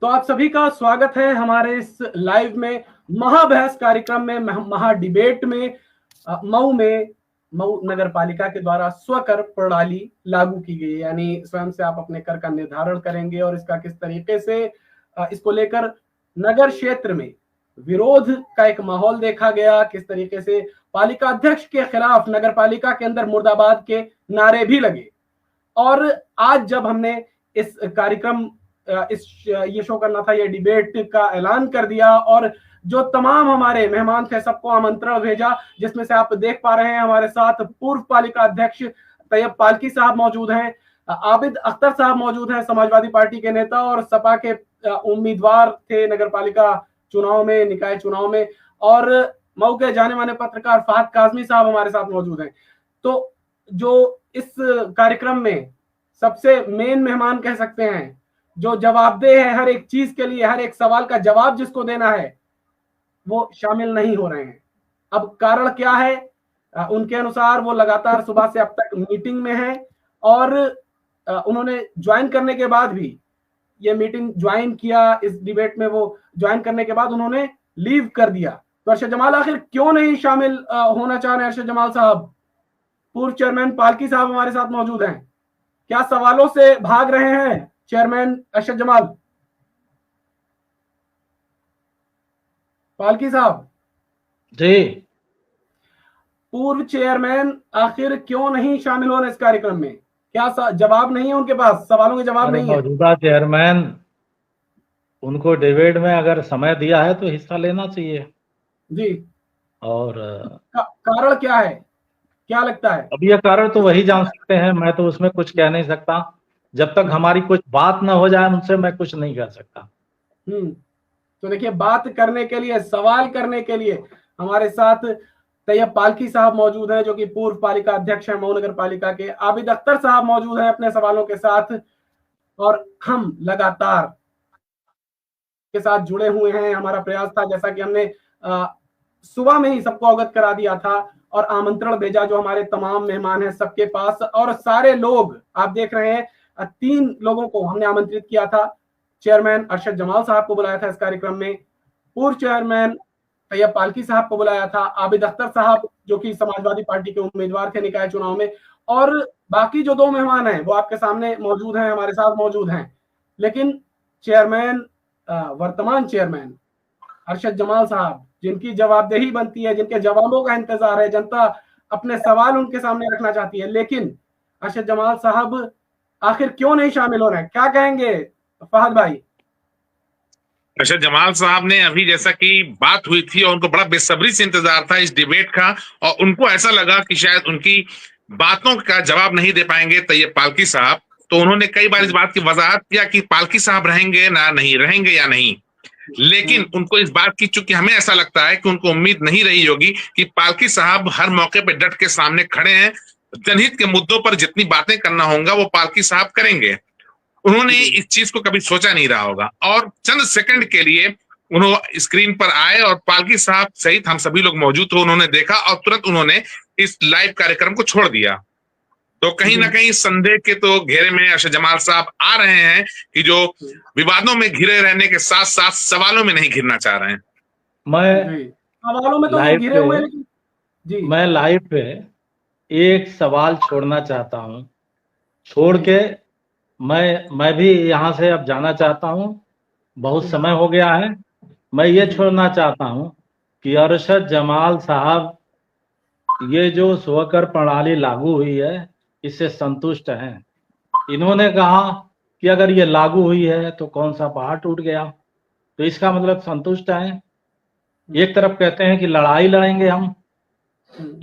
तो आप सभी का स्वागत है हमारे इस लाइव में महाबहस कार्यक्रम में, महा डिबेट में। मऊ नगर पालिका के द्वारा स्वकर प्रणाली लागू की गई, यानी स्वयं से आप अपने कर का निर्धारण करेंगे और इसका किस तरीके से इसको लेकर नगर क्षेत्र में विरोध का एक माहौल देखा गया, किस तरीके से पालिका अध्यक्ष के खिलाफ नगर पालिका के अंदर मुर्दाबाद के नारे भी लगे। और आज जब हमने इस कार्यक्रम ये शो करना था, ये डिबेट का ऐलान कर दिया और जो तमाम हमारे मेहमान थे सबको आमंत्रण भेजा, जिसमें से आप देख पा रहे हैं हमारे साथ पूर्व पालिका अध्यक्ष तैयब पालकी साहब मौजूद हैं, आबिद अख्तर साहब मौजूद हैं, समाजवादी पार्टी के नेता और सपा के उम्मीदवार थे नगर पालिका चुनाव में, निकाय चुनाव में, और मऊ के जाने माने पत्रकार फहद काजमी साहब हमारे साथ मौजूद हैं। तो जो इस कार्यक्रम में सबसे मेन मेहमान कह सकते हैं, जो जवाबदेह है हर एक चीज के लिए, हर एक सवाल का जवाब जिसको देना है, वो शामिल नहीं हो रहे हैं। अब कारण क्या है? उनके अनुसार वो लगातार सुबह से अब तक मीटिंग में है और उन्होंने ज्वाइन करने के बाद भी, ये मीटिंग ज्वाइन किया, इस डिबेट में वो ज्वाइन करने के बाद उन्होंने लीव कर दिया। तो अरशद जमाल आखिर क्यों नहीं शामिल होना चाह रहे? अरशद जमाल साहब, पूर्व चेयरमैन पालकी साहब हमारे साथ मौजूद हैं, क्या सवालों से भाग रहे हैं चेयरमैन अरशद जमाल? पालकी साहब जी, पूर्व चेयरमैन आखिर क्यों नहीं शामिल हो रहे इस कार्यक्रम में? क्या जवाब नहीं है उनके पास? सवालों के जवाब नहीं है? मौजूदा चेयरमैन, उनको डिबेट में अगर समय दिया है तो हिस्सा लेना चाहिए जी। और कारण क्या है, क्या लगता है? अब ये कारण तो वही जान सकते हैं, मैं तो उसमें कुछ कह नहीं सकता। जब तक हमारी कुछ बात ना हो जाए उनसे मैं कुछ नहीं कह सकता। तो देखिए, बात करने के लिए, सवाल करने के लिए हमारे साथ तैयब पालकी साहब मौजूद हैं, जो कि पूर्व पालिका अध्यक्ष हैं मऊ नगर पालिका के। आबिद अख्तर साहब मौजूद हैं अपने सवालों के साथ, और हम लगातार के साथ जुड़े हुए हैं। हमारा प्रयास था, जैसा कि हमने सुबह में ही सबको अवगत करा दिया था और आमंत्रण भेजा जो हमारे तमाम मेहमान हैं सबके पास, और सारे लोग आप देख रहे हैं, 3 लोगों को हमने आमंत्रित किया था। चेयरमैन अरशद जमाल साहब को बुलाया था इस कार्यक्रम में, पूर्व चेयरमैन तैयब पालकी साहब को बुलाया था, आबिद अख्तर साहब जो कि समाजवादी पार्टी के उम्मीदवार थे निकाय चुनाव में, और बाकी जो 2 मेहमान हैं वो आपके सामने मौजूद हैं, हमारे साथ मौजूद हैं। लेकिन चेयरमैन, वर्तमान चेयरमैन अरशद जमाल साहब, जिनकी जवाबदेही बनती है, जिनके जवाबों का इंतजार है, जनता अपने सवाल उनके सामने रखना चाहती है, लेकिन अरशद जमाल साहब आखिर क्यों नहीं शामिल हो रहे हैं? क्या कहेंगे फहद भाई? अरशद जमाल साहब ने अभी, जैसा कि बात हुई थी और उनको बड़ा बेसब्री से इंतजार था इस डिबेट का, और उनको ऐसा लगा कि शायद उनकी बातों का जवाब नहीं दे पाएंगे तैयब पालकी साहब, तो उन्होंने कई बार इस बात की वजाहत किया कि पालकी साहब रहेंगे ना, नहीं रहेंगे या नहीं। लेकिन उनको इस बात की, चूंकि हमें ऐसा लगता है कि उनको उम्मीद नहीं रही होगी कि पालकी साहब हर मौके पर डट के सामने खड़े हैं, जनहित के मुद्दों पर जितनी बातें करना होगा वो पालकी साहब करेंगे। उन्होंने इस चीज को कभी सोचा नहीं रहा होगा और चंद सेकंड के लिए उन्होंने स्क्रीन पर आए और पालकी साहब सहित हम सभी लोग मौजूद थे, उन्होंने देखा और तुरंत उन्होंने इस लाइव कार्यक्रम को छोड़ दिया। तो कहीं ना कहीं संदेह के तो घेरे में अरशद जमाल साहब आ रहे हैं कि जो विवादों में घिरे रहने के साथ साथ सवालों में नहीं घिरना चाह रहे हैं। सवालों में तो घिरे हुए हैं, लेकिन मैं लाइव पे एक सवाल छोड़ना चाहता हूं, छोड़ के मैं भी यहाँ से अब जाना चाहता हूं, बहुत समय हो गया है। मैं ये छोड़ना चाहता हूं कि अरशद जमाल साहब, ये जो स्वकर प्रणाली लागू हुई है इससे संतुष्ट हैं। इन्होंने कहा कि अगर ये लागू हुई है तो कौन सा पहाड़ टूट गया, तो इसका मतलब संतुष्ट हैं। एक तरफ कहते हैं कि लड़ाई लड़ेंगे, हम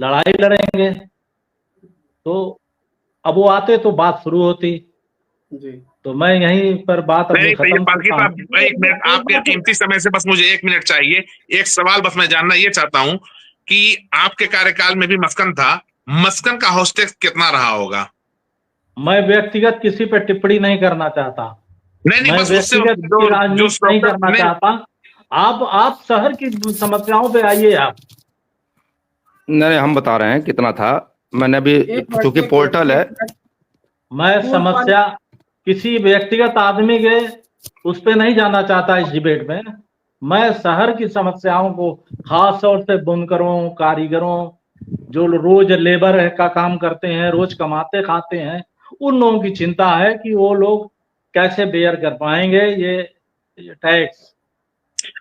लड़ाई लड़ेंगे, तो अब वो आते तो बात शुरू होती जी। तो मैं यहीं पर बात नहीं, पालकी साहब, 1 मिनट आपके कीमती समय से बस मुझे 1 मिनट चाहिए। एक सवाल बस मैं जानना ये चाहता हूं कि आपके कार्यकाल में भी मस्कन था, मस्कन का हॉस्टेज कितना रहा होगा? मैं व्यक्तिगत किसी पे टिप्पणी नहीं करना चाहता। नहीं, मैं बस व्यक्तिगत राजनीति नहीं करना चाहता। आप शहर की समस्याओं पे आइए। आप नहीं, हम बता रहे हैं कितना था। मैंने भी, चूंकि पोर्टल है, मैं समस्या किसी व्यक्तिगत आदमी के उस पे नहीं जाना चाहता इस डिबेट में। मैं शहर की समस्याओं को, खास तौर से बुनकरों, कारीगरों, जो रोज लेबर का काम करते हैं, रोज कमाते खाते हैं, उन लोगों की चिंता है कि वो लोग कैसे बेयर कर पाएंगे ये टैक्स।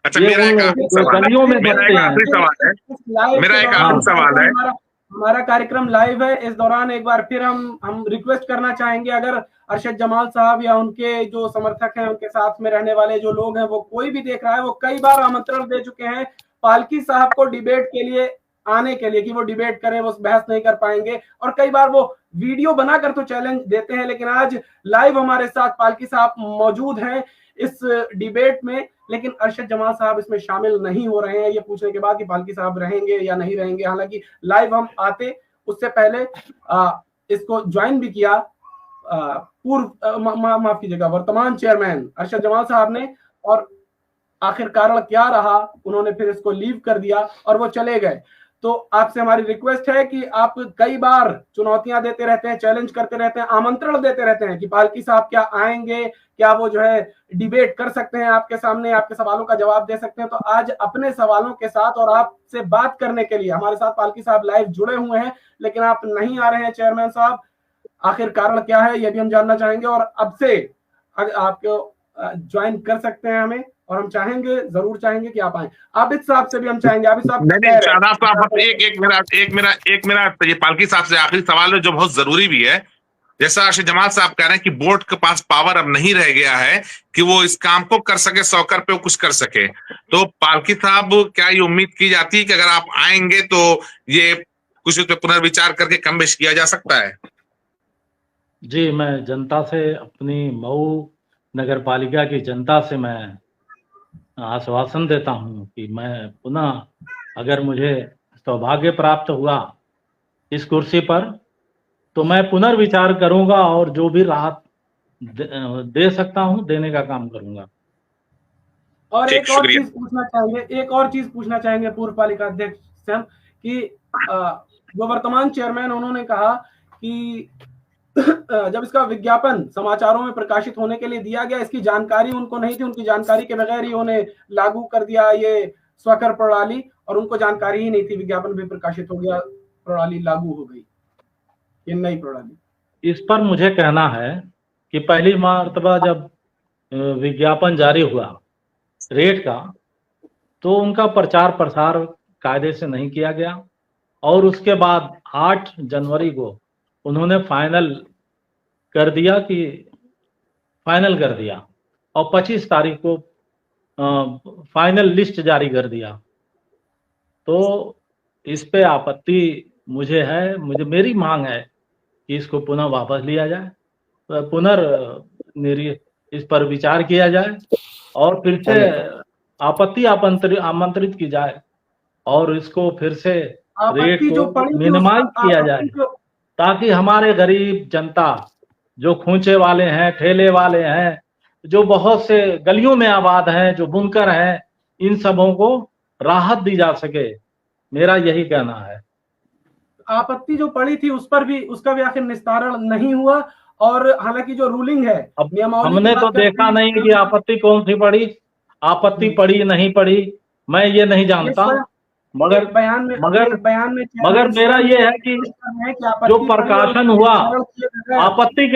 अच्छा, ये मेरा उन एक लोग आखिरी जो सवाल है, गलियों में मेरा बसते एक हैं। आखिरी सवाल है, लाइव मेरा के एक दौरान आखिरी सवाल है। हमारा कार्यक्रम लाइव है। इस दौरान एक बार फिर हम रिक्वेस्ट करना चाहेंगे, अगर अरशद जमाल साहब या उनके जो समर्थक हैं, उनके साथ में रहने वाले जो लोग हैं, वो कोई भी देख रहा है, वो कई बार आमंत्रण दे चुके हैं पालकी साहब को डिबेट के लिए आने के लिए, कि वो डिबेट करें, वो बहस नहीं कर पाएंगे, और कई बार वो वीडियो बनाकर तो चैलेंज देते हैं, लेकिन आज लाइव हमारे साथ पालकी साहब मौजूद हैं इस डिबेट में, लेकिन अरशद जमाल साहब इसमें शामिल नहीं हो रहे हैं, ये पूछने के बाद कि पालकी साहब रहेंगे या नहीं रहेंगे। हालांकि लाइव हम आते उससे पहले इसको ज्वाइन भी किया पूर्व माफ कीजिएगा वर्तमान चेयरमैन अरशद जमाल साहब ने, और आखिर कारण क्या रहा, उन्होंने फिर इसको लीव कर दिया और वो चले गए। तो आपसे हमारी रिक्वेस्ट है कि आप कई बार चुनौतियां देते रहते हैं, चैलेंज करते रहते हैं, आमंत्रण देते रहते हैं कि पालकी साहब क्या आएंगे, क्या वो जो है डिबेट कर सकते हैं आपके सामने, आपके सवालों का जवाब दे सकते हैं। तो आज अपने सवालों के साथ और आपसे बात करने के लिए हमारे साथ पालकी साहब लाइव जुड़े हुए हैं, लेकिन आप नहीं आ रहे हैं चेयरमैन साहब, आखिर कारण क्या है ये भी हम जानना चाहेंगे, और अब से आपको ज्वाइन कर सकते हैं हमें, और हम चाहेंगे, जरूर चाहेंगे कि आप आए। आबिद साहब से भी हम चाहेंगे, आबिद साहब नहीं, शादाब साहब, एक मेरा ये पालकी साहब से आखिरी सवाल है जो बहुत जरूरी भी है। जैसा अरशद जमाल साहब कह रहे हैं कि बोर्ड के पास पावर अब नहीं रह गया है कि वो इस काम को कर सके, 100 पे कुछ कर सके, तो पालकी साहब क्या ये उम्मीद की जाती है कि अगर आप आएंगे तो ये कुछ उस पर पुनर्विचार करके कम बेश किया जा सकता है? जी, मैं जनता से, अपनी मऊ नगर पालिका की जनता से मैं आश्वासन देता हूं कि मैं पुनः, अगर मुझे सौभाग्य प्राप्त हुआ इस कुर्सी पर, तो मैं पुनर्विचार करूंगा और जो भी राहत दे सकता हूं देने का काम करूंगा। और एक और चीज पूछना चाहेंगे पूर्व पालिका अध्यक्ष से हम, कि जो वर्तमान चेयरमैन, उन्होंने कहा कि जब इसका विज्ञापन समाचारों में प्रकाशित होने के लिए दिया गया, इसकी जानकारी उनको नहीं थी, उनकी जानकारी के बगैर ही उन्हें लागू कर दिया ये स्वकर प्रणाली, और उनको जानकारी ही नहीं थी, विज्ञापन भी प्रकाशित हो गया, प्रणाली लागू हो गई, ये नई प्रणाली। इस पर मुझे कहना है कि पहली मर्तबा जब विज्ञापन जारी हुआ रेट का, तो उनका प्रचार प्रसार कायदे से नहीं किया गया, और उसके बाद 8 जनवरी को उन्होंने फाइनल कर दिया और 25 तारीख को फाइनल लिस्ट जारी कर दिया। तो इस पे आपत्ति मुझे है, मेरी मांग है कि इसको पुनः वापस लिया जाए, इस पर विचार किया जाए, और फिर से आपत्ति आमंत्रित की जाए, और इसको फिर से रेट को मिनिमाइज किया जाए, ताकि हमारे गरीब जनता, जो खूंचे वाले हैं, ठेले वाले हैं, जो बहुत से गलियों में आबाद हैं, जो बुनकर हैं, इन सबों को राहत दी जा सके, मेरा यही कहना है। आपत्ति जो पड़ी थी उस पर भी, उसका भी आखिर निस्तारण नहीं हुआ, और हालांकि जो रूलिंग है, अब हमने तो देखा नहीं कि आपत्ति कौन सी पड़ी, आपत्ति पड़ी नहीं पड़ी, मैं ये नहीं जानता, मगर मेरा ये है कि जो प्रकाशन हुआ आपत्ति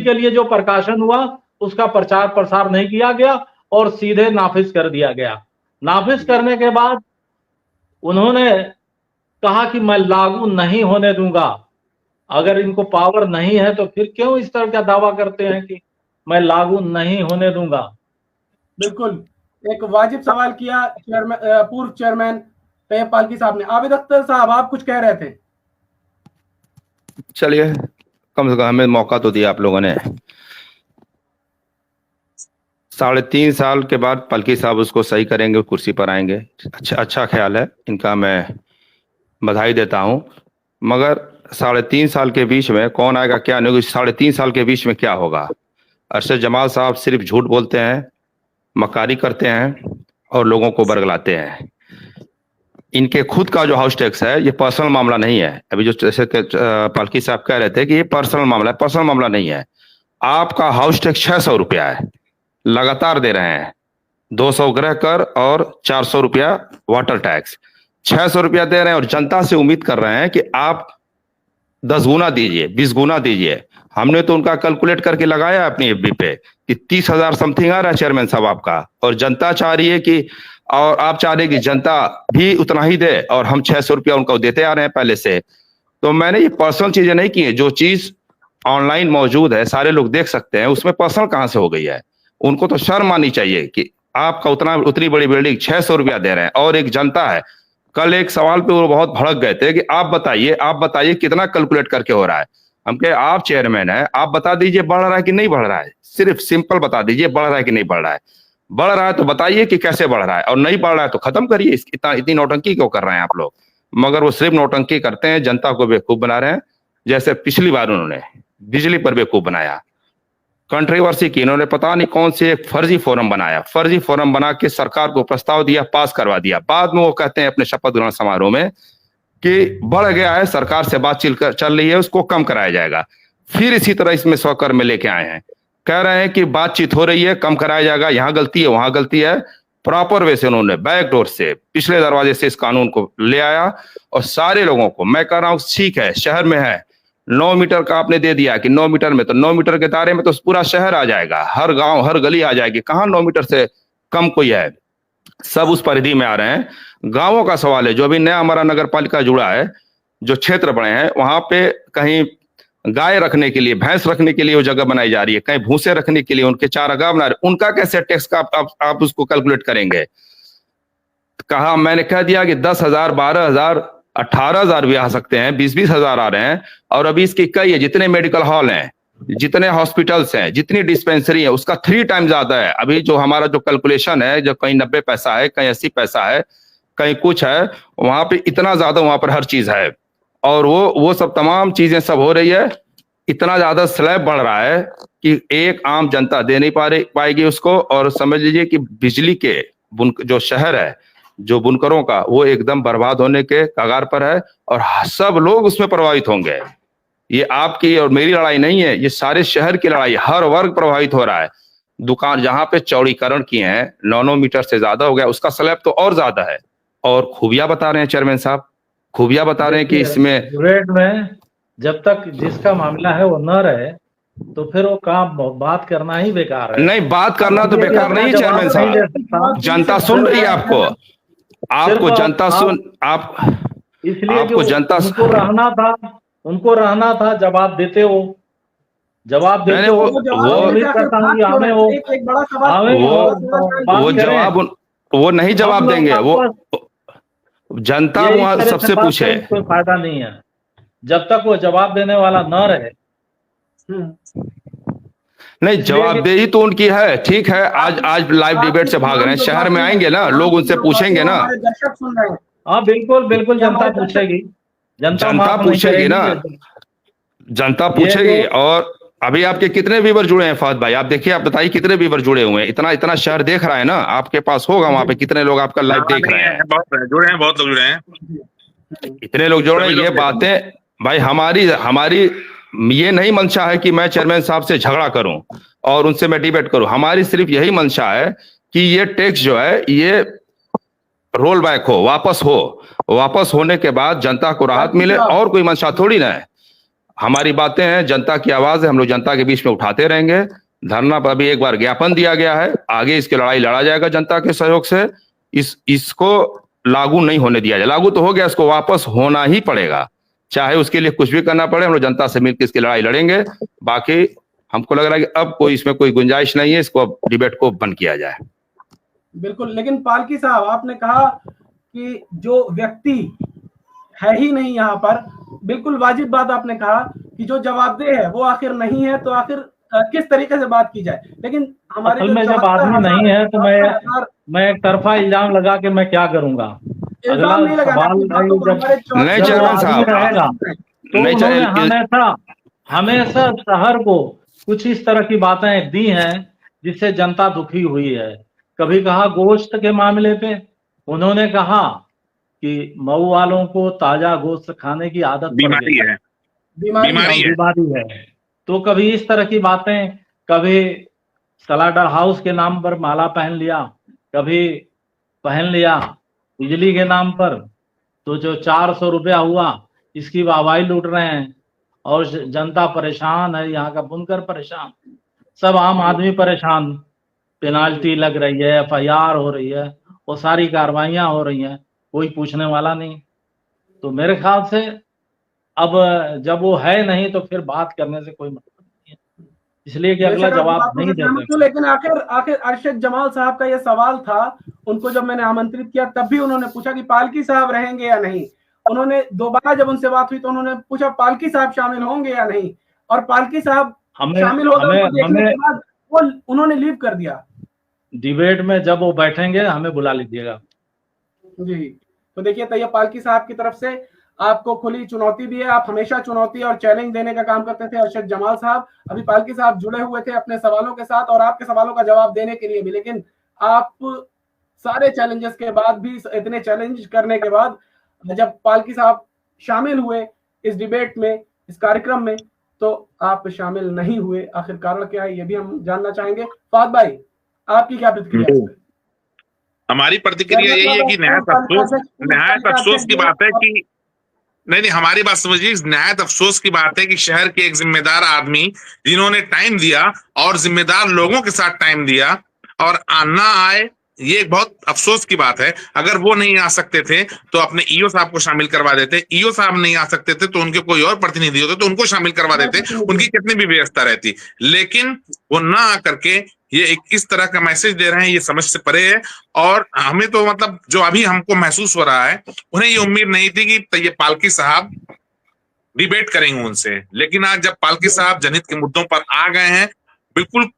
के लिए जो प्रकाशन हुआ, उसका प्रचार प्रसार नहीं किया गया और सीधे नाफिज कर दिया गया। नाफिज करने के बाद उन्होंने कहा कि मैं लागू नहीं होने दूंगा। अगर इनको पावर नहीं है तो फिर क्यों इस तरह का दावा करते हैं कि मैं लागू नहीं होने दूंगा? बिल्कुल एक वाजिब सवाल किया पूर्व चेयरमैन तैयब पालकी साहब ने। आबिद अख्तर साहब, आप कुछ कह रहे थे? चलिए, कम से कम हमें मौका तो दिया आप लोगों ने। 3.5 साल के बाद पालकी साहब उसको सही करेंगे, कुर्सी पर आएंगे, अच्छा ख्याल है इनका, मैं बधाई देता हूं। मगर 3.5 साल के बीच में कौन आएगा क्या नहीं, 3.5 साल के बीच में क्या होगा? अरशद जमाल साहब सिर्फ झूठ बोलते हैं, मक्कारी करते हैं और लोगों को बरगलाते हैं। इनके खुद का जो हाउस टैक्स है, ये पर्सनल मामला नहीं है। अभी जो जैसे पालकी साहब कह रहे थे कि ये पर्सनल मामला है, पर्सनल मामला नहीं है। आपका हाउस टैक्स 600 रुपया है, लगातार दे रहे हैं। 200 गृह कर और 400 रुपया वाटर टैक्स, 600 रुपया दे रहे हैं और जनता से उम्मीद कर रहे हैं कि आप 10 गुना दीजिए, 20 गुना दीजिए। हमने तो उनका कैलकुलेट करके लगाया अपनी एफबी पे कि 30,000 समथिंग आ रहा है चेयरमैन साहब आपका, और जनता चाह रही है कि, और आप चाह रहे हैं कि जनता भी उतना ही दे, और हम 600 रुपया उनको देते आ रहे हैं पहले से। तो मैंने ये पर्सनल चीजें नहीं की है, जो चीज ऑनलाइन मौजूद है सारे लोग देख सकते हैं, उसमें पर्सनल कहां से हो गई है। उनको तो शर्म आनी चाहिए कि आपका उतनी बड़ी बिल्डिंग 600 रुपया दे रहे हैं। और एक जनता है, कल एक सवाल पे वो बहुत भड़क गए थे कि आप बताइए कितना कैलकुलेट करके हो रहा है। हम कहे आप चेयरमैन है, आप बता दीजिए बढ़ रहा है कि नहीं बढ़ रहा है, सिर्फ सिंपल बता दीजिए बढ़ रहा है कि नहीं बढ़ रहा है। बढ़ रहा है तो बताइए कि कैसे बढ़ रहा है, और नहीं बढ़ रहा है तो खत्म करिए। इतनी नौटंकी क्यों कर रहे हैं आप लोग? मगर वो सिर्फ नौटंकी करते हैं, जनता को बेवकूफ बना रहे हैं। जैसे पिछली बार उन्होंने बिजली पर बेवकूफ बनाया, कंट्रोवर्सी की, इन्होंने पता नहीं कौन से एक फर्जी फोरम बनाया, फर्जी फोरम बना के सरकार को प्रस्ताव दिया, पास करवा दिया। बाद में वो कहते हैं अपने शपथ ग्रहण समारोह में कि बढ़ गया है, सरकार से बातचीत चल रही है, उसको कम कराया जाएगा। फिर इसी तरह इसमें 100 कर में लेके आए हैं, कह रहे हैं कि बातचीत हो रही है, कम कराया जाएगा, यहाँ गलती है वहां गलती है। प्रॉपर वे से उन्होंने बैक डोर से, पिछले दरवाजे से इस कानून को ले आया, और सारे लोगों को मैं कह रहा हूं ठीक है, शहर में है 9 मीटर का आपने दे दिया कि 9 मीटर में, तो 9 मीटर के दायरे में तो पूरा शहर आ जाएगा, हर गांव हर गली आ जाएगी। कहां 9 मीटर से कम कोई है, सब उस परिधि में आ रहे हैं। गांवों का सवाल है, जो अभी नया हमारा नगर पालिका जुड़ा है, जो क्षेत्र बने हैं, वहां पे कहीं गाय रखने के लिए, भैंस रखने के लिए वो जगह बनाई जा रही है, कहीं भूसे रखने के लिए उनके चारागाह बना रहे, उनका कैसे टैक्स का आप उसको कैलकुलेट करेंगे? कहा, मैंने कह दिया कि 10,000 12,000 18,000 भी आ सकते हैं, 20-20 हजार आ रहे हैं। और अभी इसकी कई है, जितने मेडिकल हॉल हैं, जितने हॉस्पिटल्स हैं, जितनी डिस्पेंसरी है, उसका 3 टाइम ज्यादा है। अभी जो हमारा जो कैलकुलेशन है, जो कहीं 90 पैसा है, कहीं 80 पैसा है, कहीं कुछ है, वहां पे इतना ज्यादा वहां पर हर चीज है। और वो सब तमाम चीजें सब हो रही है, इतना ज्यादा स्लैब बढ़ रहा है कि एक आम जनता दे नहीं पाएगी उसको। और समझ लीजिए कि बिजली के जो शहर है, जो बुनकरों का, वो एकदम बर्बाद होने के कगार पर है, और सब लोग उसमें प्रभावित होंगे। ये आपकी और मेरी लड़ाई नहीं है, ये सारे शहर की लड़ाई, हर वर्ग प्रभावित हो रहा है। दुकान जहां पे चौड़ीकरण किए हैं, 9 मीटर से ज्यादा हो गया, उसका स्लैब तो और ज्यादा है। और खूबियां बता रहे हैं चेयरमैन साहब, खूबियां बता रहे हैं कि इसमें रेट में जब तक जिसका मामला है वो न रहे, तो फिर वो काम बात करना ही बेकार है। नहीं, बात करना तो बेकार नहीं है चेयरमैन साहब, जनता सुन रही है आपको जनता सुन, आप इसलिए आपको जनता उनको रहना था, जवाब देते हो। उम्मीद करता हूँ कि हमें वो जवाब, वो नहीं जवाब देंगे, वो जनता वहां सबसे पूछे। कोई फायदा नहीं है जब तक वो जवाब देने वाला न रहे। नहीं, जवाबदेही तो उनकी है, ठीक है। आज लाइव डिबेट से भाग रहे हैं, शहर में आएंगे ना लोग, उनसे पूछेंगे ना। हाँ बिल्कुल जनता पूछेगी, जनता पूछेगी ना, जनता पूछेगी। और अभी आपके कितने व्यूवर जुड़े हैं फहद भाई? आप देखिए, आप बताइए कितने व्यूवर जुड़े हुए हैं? इतना शहर देख रहा है ना, आपके पास होगा वहां पे कितने लोग आपका लाइव देख रहे हैं? बहुत लोग जुड़े हैं, इतने लोग जुड़े हैं। ये बातें भाई हमारी ये नहीं मंशा है कि मैं चेयरमैन साहब से झगड़ा करूं और उनसे मैं डिबेट करूं। हमारी सिर्फ यही मंशा है कि ये टैक्स जो है ये रोल बैक हो, वापस होने के बाद जनता को राहत मिले, और कोई मंशा थोड़ी ना है। हमारी बातें हैं, जनता की आवाज है, हम लोग जनता के बीच में उठाते रहेंगे। धरना पर भी एक बार ज्ञापन दिया गया है, आगे इसकी लड़ाई लड़ा जाएगा जनता के सहयोग से। इसको लागू नहीं होने दिया जाए, लागू तो हो गया, इसको वापस होना ही पड़ेगा, चाहे उसके लिए कुछ भी करना पड़े। हम लोग जनता से मिलकर इसकी लड़ाई लड़ेंगे। बाकी हमको लग रहा है कि अब इसमें कोई गुंजाइश नहीं है, इसको अब डिबेट को बंद किया जाए। बिल्कुल, लेकिन पालकी साहब आपने कहा कि जो व्यक्ति है ही नहीं यहाँ पर, बिल्कुल वाजिब बात आपने कहा कि जो जवाबदेह है वो आखिर नहीं है, तो आखिर किस तरीके से बात की जाए। लेकिन हमारे जब आदमी नहीं है तो मैं एक तरफा इल्जाम लगा के मैं क्या करूंगा? अगला सवाल नहीं चेयरमैन साहब, तो हमेशा शहर को कुछ इस तरह की बातें दी हैं जिससे जनता दुखी हुई है। कभी कहा गोश्त के मामले पे, उन्होंने कहा कि मऊ वालों को ताजा गोश्त खाने की आदत बीमारी है। तो कभी इस तरह की बातें, कभी स्लाटर हाउस के नाम पर माला पहन लिया, कभी पहन लिया बिजली के नाम पर, तो जो 400 रुपया हुआ इसकी वाहवाही लूट रहे हैं, और जनता परेशान है, यहाँ का बुनकर परेशान, सब आम आदमी परेशान। पेनाल्टी लग रही है, FIR हो रही है, वो सारी कार्रवाइयां हो रही हैं, कोई पूछने वाला नहीं। तो मेरे ख्याल से अब जब वो है नहीं तो फिर बात करने से कोई मतलब नहीं है, इसलिए कि अगला जवाब नहीं दे सकते। लेकिन आखिर अरशद जमाल साहब का यह सवाल था, उनको जब मैंने आमंत्रित किया तब भी उन्होंने पूछा कि पालकी साहब रहेंगे या नहीं। उन्होंने दोबारा जब उनसे बात हुई तो उन्होंने पूछा पालकी साहब शामिल होंगे या नहीं, और पालकी साहब शामिल होकर देखने के बाद वो उन्होंने लीव कर दिया। डिबेट में जब वो बैठेंगे हमें बुला लीजिएगा जी। तो देखिए तैय्यब पालकी साहब की तरफ से आपको खुली चुनौती भी है, आप हमेशा चुनौती और चैलेंज देने का काम करते थे अरशद जमाल साहब। अभी पालकी साहब जुड़े हुए थे अपने सवालों के साथ और आपके सवालों का जवाब देने के लिए भी, लेकिन आप सारे चैलेंजेस के बाद भी, इतने चैलेंज करने के बाद जब पालकी साहब शामिल हुए इस डिबेट में, इस कार्यक्रम में, तो आप शामिल नहीं हुए। आखिर कारण क्या है ये भी हम जानना चाहेंगे। फहद भाई, आपकी क्या प्रतिक्रिया है? हमारी प्रतिक्रिया यही है कि नहायत अफसोस की बात है कि नहीं, हमारी बात समझिए, नहायत अफसोस की बात है कि शहर के एक जिम्मेदार आदमी जिन्होंने टाइम दिया और जिम्मेदार लोगों के साथ टाइम दिया और ना आए, ये एक बहुत अफसोस की बात है। अगर वो नहीं आ सकते थे तो अपने ईओ साहब को शामिल करवा देते, ईओ साहब नहीं आ सकते थे तो उनके कोई और प्रतिनिधि होते तो उनको शामिल करवा देते, उनकी कितनी भी व्यवस्था रहती। लेकिन वो ना आकर के ये एक इस तरह का मैसेज दे रहे हैं, ये समझ से परे है। और हमें तो मतलब जो अभी हमको महसूस हो रहा है, उन्हें ये उम्मीद नहीं थी कि तैय्यब पालकी साहब डिबेट करेंगे उनसे, लेकिन आज जब पालकी साहब जनहित के मुद्दों पर आ गए हैं, बिल्कुल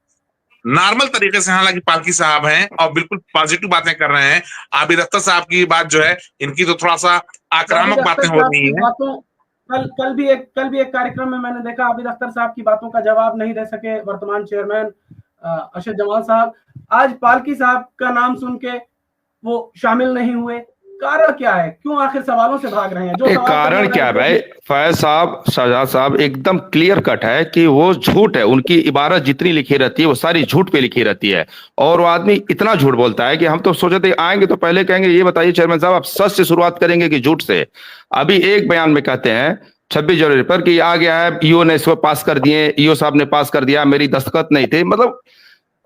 नॉर्मल तरीके से, हालांकि पालकी साहब हैं और बिल्कुल पॉजिटिव बातें कर रहे हैं। आबिद अख्तर साहब की बात जो है, इनकी तो थोड़ा सा आक्रामक बातें हो रही है। कल भी एक कार्यक्रम में मैंने देखा आबिद अख्तर साहब की बातों का जवाब नहीं दे सके वर्तमान चेयरमैन अरशद जमाल साहब। आज पालकी साहब का नाम सुन के वो शामिल नहीं हुए, कारण क्या है? क्यों आखिर सवालों से भाग रहे हैं? जो कारण क्या है भाई? फैज साहब, शहजाद साहब, एकदम क्लियर कट है कि वो झूठ है। उनकी इबारत जितनी लिखी रहती है वो सारी झूठ पे लिखी रहती है, और वो आदमी इतना झूठ बोलता है कि हम तो सोचे थे आएंगे तो पहले कहेंगे ये बताइए चेयरमैन साहब आप सच से शुरुआत करेंगे कि झूठ से? अभी एक बयान में कहते हैं 26 जनवरी पर कि आ गया है, ईओ ने इसको पास कर दिए, ईओ साहब ने पास कर दिया, मेरी दस्तखत नहीं थे, मतलब।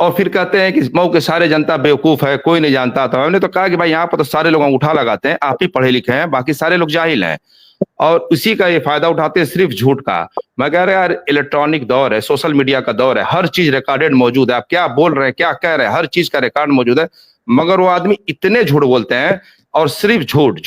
और फिर कहते हैं कि मऊ के सारे जनता बेवकूफ है, कोई नहीं जानता था। हमने तो कहा कि भाई यहाँ पर तो सारे लोग उठा लगाते हैं, आप ही पढ़े लिखे हैं, बाकी सारे लोग जाहिल हैं, और उसी का ये फायदा उठाते हैं सिर्फ झूठ का। मैं कह रहा यार, इलेक्ट्रॉनिक दौर है, सोशल मीडिया का दौर है, हर चीज रिकॉर्डेड मौजूद है, आप क्या बोल रहे हैं, क्या कह रहे हैं, हर चीज का रिकॉर्ड मौजूद है। मगर वो आदमी इतने झूठ बोलते हैं, और सिर्फ झूठ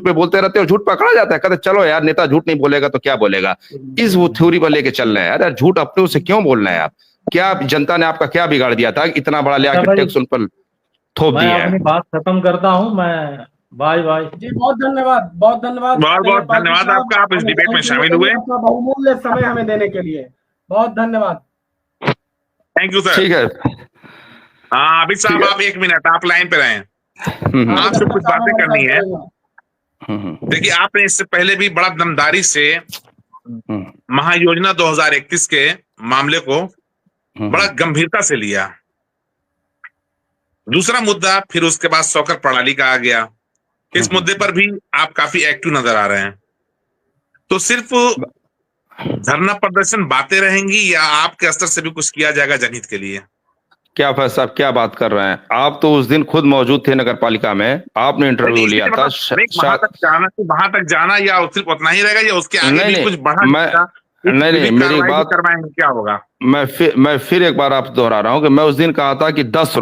पे बोलते रहते हैं, और झूठ पकड़ा जाता है। कहते चलो यार, नेता झूठ नहीं बोलेगा तो क्या बोलेगा, इस वो थ्योरी पर लेके चल रहे हैं। यार झूठ अपने से क्यों बोलना है आप? क्या जनता ने आपका क्या बिगाड़ दिया था इतना बड़ा ले आकर टैक्स उन पर थोप दिया है? मैं अपनी बात खत्म करता हूं। मैं बाय जी, बहुत धन्यवाद, बहुत धन्यवाद आपका, आप इस डिबेट में शामिल हुए, बहुमूल्य समय हमें देने के लिए बहुत धन्यवाद। Thank you sir. ठीक है, हाँ आबिद साहब, आप 1 मिनट आप लाइन पे रहें, आपसे कुछ बातें करनी है। देखिए, आपने इससे पहले भी बड़ा दमदारी से महायोजना 2031 के मामले को बड़ा गंभीरता से लिया। दूसरा मुद्दा फिर उसके बाद सौकर प्रणाली का आ गया। इस मुद्दे पर भी आप काफी एक्टिव नजर आ रहे हैं। तो सिर्फ धरना प्रदर्शन बातें रहेंगी या आपके स्तर से भी कुछ किया जाएगा जनहित के लिए? क्या फैज साहब क्या बात कर रहे हैं? आप तो उस दिन खुद मौजूद थे नगर पालिका में, आपने इंटरव्यू लिया था। वहां तक जाना या सिर्फ उतना ही रहेगा या उसके आगे भी कुछ बढ़ा? नहीं, मेरी बात करवाएंगे, क्या होगा? मैं फिर एक बार आप दोहरा रहा हूं कि मैं उस दिन कहा था कि 10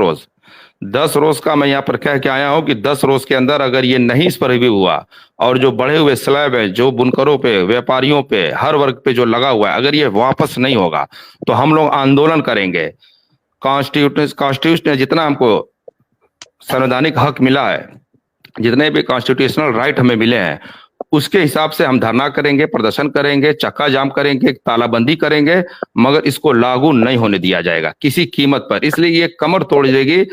रोज का मैं यहाँ पर कह के आया हूं कि 10 रोज के अंदर अगर ये नहीं इस पर रिव्यू हुआ, और जो बढ़े हुए स्लैब है, जो बुनकरों पे, व्यापारियों पे, हर वर्ग पे जो लगा हुआ है, अगर ये वापस नहीं होगा तो हम लोग आंदोलन करेंगे। कॉन्स्टिट्यूशन जितना हमको संवैधानिक हक मिला है, जितने भी कॉन्स्टिट्यूशनल राइट हमें मिले हैं, उसके हिसाब से हम धरना करेंगे, प्रदर्शन करेंगे, चक्का जाम करेंगे, तालाबंदी करेंगे, मगर इसको लागू नहीं होने दिया जाएगा किसी कीमत पर। इसलिए ये कमर तोड़ देगी।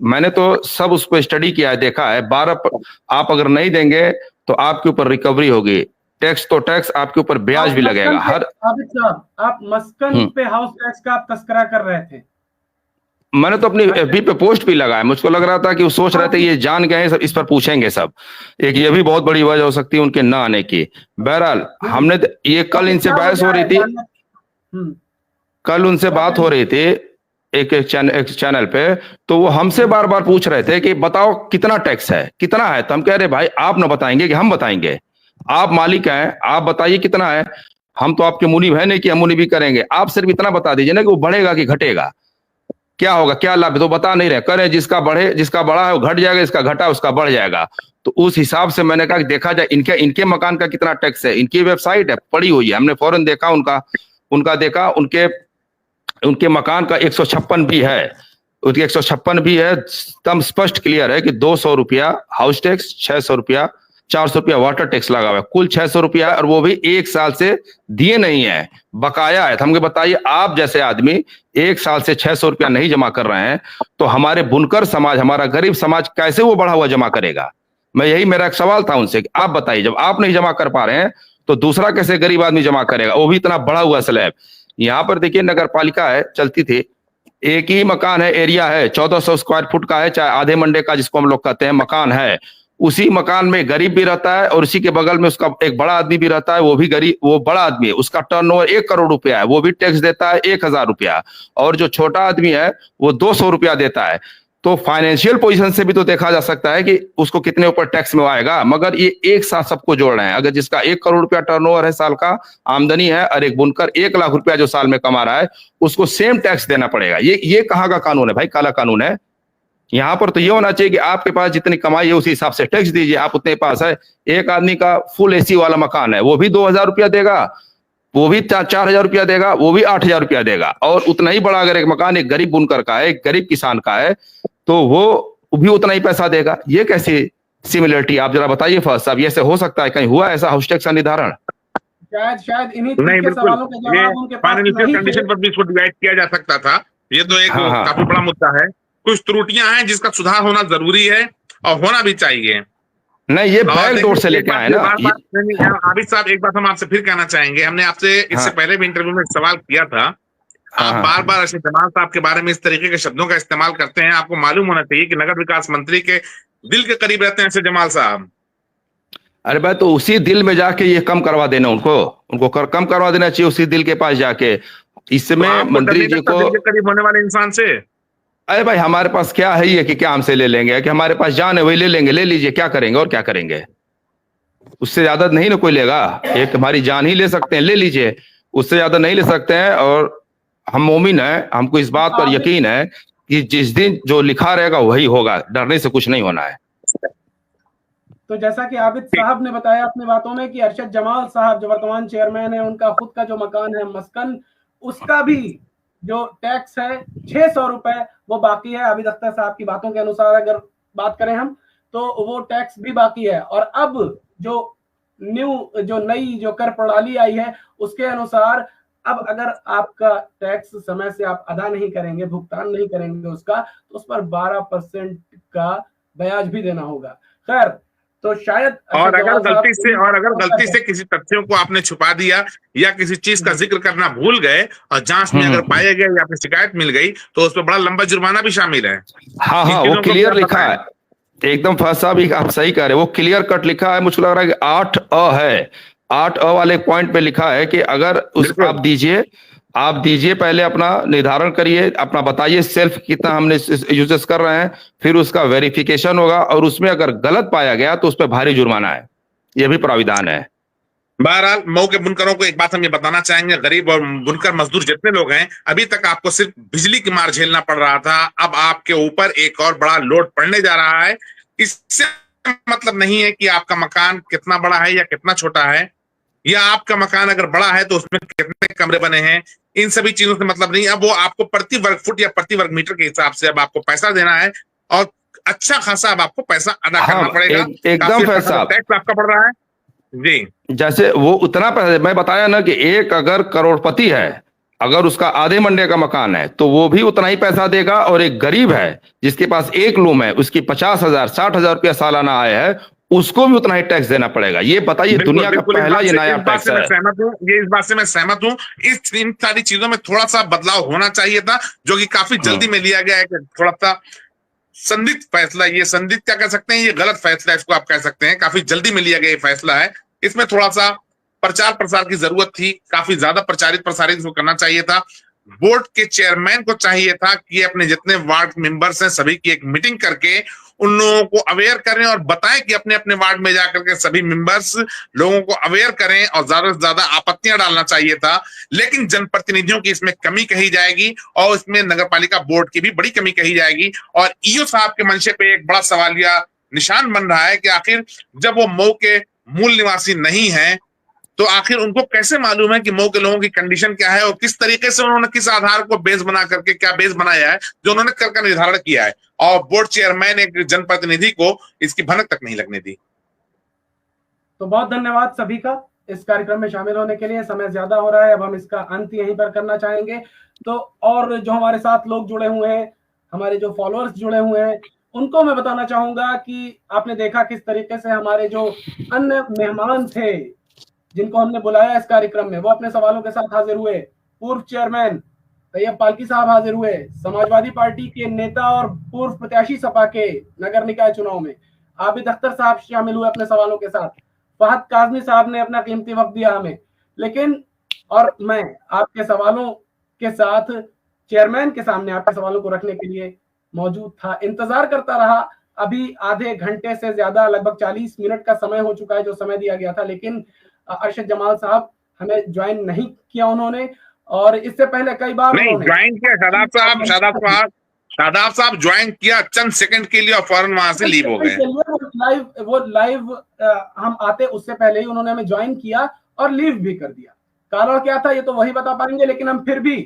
मैंने तो सब उसको स्टडी किया है, देखा है। 12 आप अगर नहीं देंगे तो आपके ऊपर रिकवरी होगी, टैक्स तो टैक्स, आपके ऊपर ब्याज भी लगेगा। हर आबिद साहब, आप मस्कन पे हाउस टैक्स का आप तस्करा कर रहे थे। मैंने तो अपनी एफबी पे पोस्ट भी लगाया। मुझको लग रहा था कि वो सोच रहे थे ये जान गए सब, इस पर पूछेंगे सब। एक ये भी बहुत बड़ी वजह हो सकती है उनके ना आने की। बहरहाल हमने ये कल इनसे बहस हो रही थी, कल उनसे बात हो रही थी एक चैनल पे, तो वो हमसे बार बार पूछ रहे थे कि बताओ कितना टैक्स है, कितना है। तो हम कह रहे भाई आप ना बताएंगे कि हम बताएंगे, आप मालिक हैं, आप बताइए कितना है। हम तो आपके मुनीब है नहीं कि हम मुनीबी करेंगे, आप सिर्फ इतना बता दीजिए ना कि वो बढ़ेगा कि घटेगा, क्या होगा, क्या लाभ है, तो बता नहीं रहे। करें जिसका बढ़े, जिसका बढ़ा है वो घट जाएगा, इसका घटा उसका बढ़ जाएगा। तो उस हिसाब से मैंने कहा कि देखा जाए इनके मकान का कितना टैक्स है। इनकी वेबसाइट है, पड़ी हुई है, हमने फौरन देखा उनका देखा, उनके मकान का 156 भी है, उसके 156 भी है। एकदम स्पष्ट क्लियर है कि 200 रुपया हाउस टैक्स, 600 रुपया, 400 रुपया वाटर टैक्स लगा हुआ है, कुल 600 रुपया है। और वो भी 1 साल से दिए नहीं है, बकाया है। तो हमको बताइए, आप जैसे आदमी 1 साल से 600 रुपया नहीं जमा कर रहे हैं, तो हमारे बुनकर समाज, हमारा गरीब समाज कैसे वो बढ़ा हुआ जमा करेगा? मेरा एक सवाल था उनसे कि आप बताइए, जब आप नहीं जमा कर पा रहे हैं तो दूसरा कैसे गरीब आदमी जमा करेगा, वो भी इतना बढ़ा हुआ स्लैब। यहाँ पर देखिए नगर पालिका है, चलती थी, एक ही मकान है, एरिया है, 1400 स्क्वायर फुट का है, चाहे आधे मंडे का जिसको हम लोग कहते हैं मकान है। उसी मकान में गरीब भी रहता है और उसी के बगल में उसका एक बड़ा आदमी भी रहता है, वो भी गरीब, वो बड़ा आदमी है, उसका टर्नओवर 1 करोड़ रुपया है, वो भी टैक्स देता है 1000 रुपया। और जो छोटा आदमी है वो 200 रुपया देता है। तो फाइनेंशियल पोजीशन से भी तो देखा जा सकता है कि उसको कितने ऊपर टैक्स में आएगा। मगर ये एक साथ सबको जोड़ रहे हैं। अगर जिसका 1 करोड़ रुपया टर्नओवर है, साल का आमदनी है, और एक बुनकर 1 लाख रुपया जो साल में कमा रहा है, उसको सेम टैक्स देना पड़ेगा। ये कहाँ का कानून है भाई? काला कानून है। यहाँ पर तो ये होना चाहिए कि आपके पास जितनी कमाई है उसी हिसाब से टैक्स दीजिए। आप उतने पास है, एक आदमी का फुल एसी वाला मकान है, वो भी 2000 रुपया देगा, वो भी 4000 रुपया देगा, वो भी 8000 रुपया देगा। और उतना ही बड़ा अगर एक मकान एक गरीब बुनकर का है, एक गरीब किसान का है, तो वो भी उतना ही पैसा देगा। ये कैसी सिमिलरिटी, आप जरा बताइए फर्स्ट साहब, ये से हो सकता है? कहीं हुआ ऐसा हाउस टैक्स का निर्धारण? शायद इन्हीं नहीं, के सवालों के जवाब उनके पास नहीं कंडीशन पर भी इसको डिवाइड किया जा सकता था। ये तो एक काफी बड़ा मुद्दा है। कुछ त्रुटियां हैं जिसका सुधार होना जरूरी है और होना भी चाहिए। नहीं, ये बैकडोर से लेके आए ना। आबिद साहब, एक बात हम आपसे फिर कहना चाहेंगे, हमने आपसे इससे पहले भी इंटरव्यू में सवाल किया था। आप बार बार अरशद जमाल साहब के बारे में इस तरीके के शब्दों का इस्तेमाल करते हैं। आपको मालूम होना चाहिए कि नगर विकास मंत्री के दिल के करीब रहते हैं अरशद जमाल साहब। अरे भाई, तो उसी दिल में जाके ये कम करवा देना, उनको कम करवा देना चाहिए उसी दिल के पास जाके। इसमें मंत्री जी को, दिल के करीब होने वाले इंसान से, अरे भाई हमारे पास क्या है ये कि क्या हमसे ले लेंगे? कि हमारे पास जान है वही ले लेंगे, ले लीजिए, क्या करेंगे और क्या करेंगे? उससे ज्यादा नहीं ना कोई लेगा। एक हमारी जान ही ले सकते हैं, ले लीजिए, उससे ज्यादा नहीं ले सकते हैं। और हम मोमिन हैं, हमको इस बात पर यकीन है कि जिस दिन जो लिखा रहेगा वही होगा, डरने से कुछ नहीं होना है। तो जैसा कि आबिद साहब ने बताया अपनी बातों में कि अरशद जमाल साहब जो वर्तमान चेयरमैन है, उनका खुद का जो मकान है मस्कन, उसका भी जो टैक्स है 600 रुपए वो बाकी है। आबिद अख्तर साहब की बातों के अनुसार अगर बात करें हम, तो वो टैक्स भी बाकी है। और अब जो नई कर प्रणाली आई है उसके अनुसार अब अगर आपका टैक्स समय से आप अदा नहीं करेंगे, भुगतान नहीं करेंगे उसका, तो उस पर 12% का ब्याज भी देना होगा। खैर, तो शायद और अगर गलती से किसी तथ्यों को आपने छुपा दिया या किसी चीज का जिक्र करना भूल गए और जांच में अगर पाए गए या फिर शिकायत मिल गई, तो उसमें बड़ा लंबा जुर्माना भी शामिल है। हाँ, वो क्लियर लिखा है एकदम। फर्स्ट साहब आप सही कह रहे हैं, वो क्लियर कट लिखा है। मुझे लग रहा है कि 8A है, 8A वाले पॉइंट पे लिखा है कि अगर आप दीजिए पहले अपना निर्धारण करिए, अपना बताइए सेल्फ कितना हमने यूजेस कर रहे हैं, फिर उसका वेरिफिकेशन होगा और उसमें अगर गलत पाया गया तो उस पर भारी जुर्माना है। यह भी प्राविधान है। बहरहाल मऊ के बुनकरों को एक बात हम ये बताना चाहेंगे, गरीब और बुनकर मजदूर जितने लोग हैं, अभी तक आपको सिर्फ बिजली की मार झेलना पड़ रहा था, अब आपके ऊपर एक और बड़ा लोड पड़ने जा रहा है। इससे मतलब नहीं है कि आपका मकान कितना बड़ा है या कितना छोटा है, या आपका मकान अगर बड़ा है तो उसमें कितने कमरे बने हैं, इन सभी चीजों से मतलब नहीं। अब वो आपको प्रति वर्ग फुट या प्रति वर्ग मीटर के हिसाब से अब आपको पैसा देना है और अच्छा खासा अब आपको पैसा अदा करना पड़ेगा। एकदम पैसा टैक्स आपका पड़ रहा है जी। जैसे वो उतना पैसा मैं बताया ना कि एक अगर करोड़पति है, अगर उसका आधे मंडे का मकान है तो वो भी उतना ही पैसा देगा। और एक गरीब है जिसके पास एक रूम है, उसकी 50,000 60,000 रुपया सालाना आय है, उसको भी उतना ही टैक्स देना पड़ेगा। ये बताइए, दुनिया का पहला ये नया टैक्स है। इस बात से मैं सहमत हूँ। इन सारी चीजों में थोड़ा सा बदलाव होना चाहिए था, जो कि काफी जल्दी में लिया गया है। थोड़ा सा संदिग्ध फैसला, ये संदिग्ध क्या कह सकते हैं, ये गलत फैसला इसको आप कह सकते हैं, काफी जल्दी में लिया गया ये फैसला है। इसमें थोड़ा सा प्रचार प्रसार की जरूरत थी, काफी ज्यादा प्रचारित प्रसारित इसको करना चाहिए था। बोर्ड के चेयरमैन को चाहिए था कि अपने जितने वार्ड मेंबर्स हैं सभी की एक मीटिंग करके उन लोगों को अवेयर करें और बताएं कि अपने अपने वार्ड में जाकर के सभी मेंबर्स लोगों को अवेयर करें, और ज्यादा से ज्यादा आपत्तियां डालना चाहिए था। लेकिन जनप्रतिनिधियों की इसमें कमी कही जाएगी और इसमें नगरपालिका बोर्ड की भी बड़ी कमी कही जाएगी। और ईओ साहब के मंशे पे एक बड़ा सवालिया निशान बन रहा है कि आखिर जब वो मऊ के मूल निवासी नहीं है तो आखिर उनको कैसे मालूम है कि मऊ के लोगों की कंडीशन क्या है, और किस तरीके से उन्होंने किस आधार को बेस बना करके, क्या बेस बनाया है जो उन्होंने कर का निर्धारण किया है। और बोर्ड चेयरमैन एक जनप्रतिनिधि को इसकी भनक तक नहीं लगने दी। तो बहुत धन्यवाद सभी का इस कार्यक्रम में शामिल होने के लिए। समय ज्यादा हो रहा है, अब हम इसका अंत यहीं पर करना चाहेंगे। तो और जो हमारे साथ लोग जुड़े हुए हैं, हमारे जो फॉलोअर्स जुड़े हुए हैं, उनको मैं बताना चाहूंगा कि आपने देखा किस तरीके से हमारे जो अन्य मेहमान थे जिनको हमने बुलाया इस कार्यक्रम में, वो अपने सवालों के साथ हाजिर हुए। पूर्व चेयरमैन तैयब पालकी साहब हाजिर हुए, समाजवादी पार्टी के नेता और पूर्व प्रत्याशी सपा के नगर निकाय चुनाव में आबिद अख्तर साहब शामिल हुए अपने सवालों के साथ। फहद काज़मी साहब ने अपना कीमती वक्त दिया हमें। लेकिन और मैं आपके सवालों के साथ चेयरमैन के सामने आपके सवालों को रखने के लिए मौजूद था, इंतजार करता रहा। अभी आधे घंटे से ज्यादा, लगभग 40 मिनट का समय हो चुका है जो समय दिया गया था, लेकिन अरशद जमाल साहब हमें ज्वाइन नहीं किया उन्होंने। और इससे पहले कई बार नहीं ज्वाइन किया शादाब साहब ज्वाइन किया चंद सेकंड के लिए और फौरन वहां से लीव हो गए। वो लाइव हम आते उससे पहले ही उन्होंने हमें ज्वाइन किया और लीव भी कर दिया। कारण क्या था ये तो वही बता पाएंगे, लेकिन हम फिर भी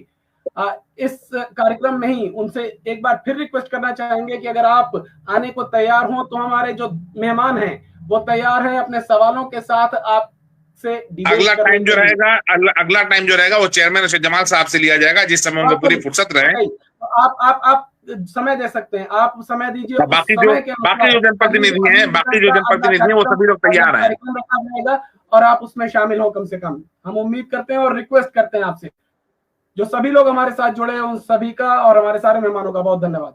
इस कार्यक्रम में ही उनसे एक बार फिर रिक्वेस्ट करना चाहेंगे कि अगर आप आने को तैयार हो तो हमारे जो मेहमान हैं वो तैयार हैं अपने सवालों के साथ आप से अगला टाइम जो रहेगा वो चेयरमैन अरशद जमाल साहब से लिया जाएगा, जिस समय उनको पूरी फुर्सत रहे। आप समय दे सकते हैं, आप समय दीजिए। बाकी जो जनप्रतिनिधि हैं वो सभी लोग तैयार हैं और आप उसमें शामिल हो कम से कम, हम उम्मीद करते हैं और रिक्वेस्ट करते हैं आपसे। जो सभी लोग हमारे साथ जुड़े हैं उन सभी का और हमारे सारे मेहमानों का बहुत धन्यवाद।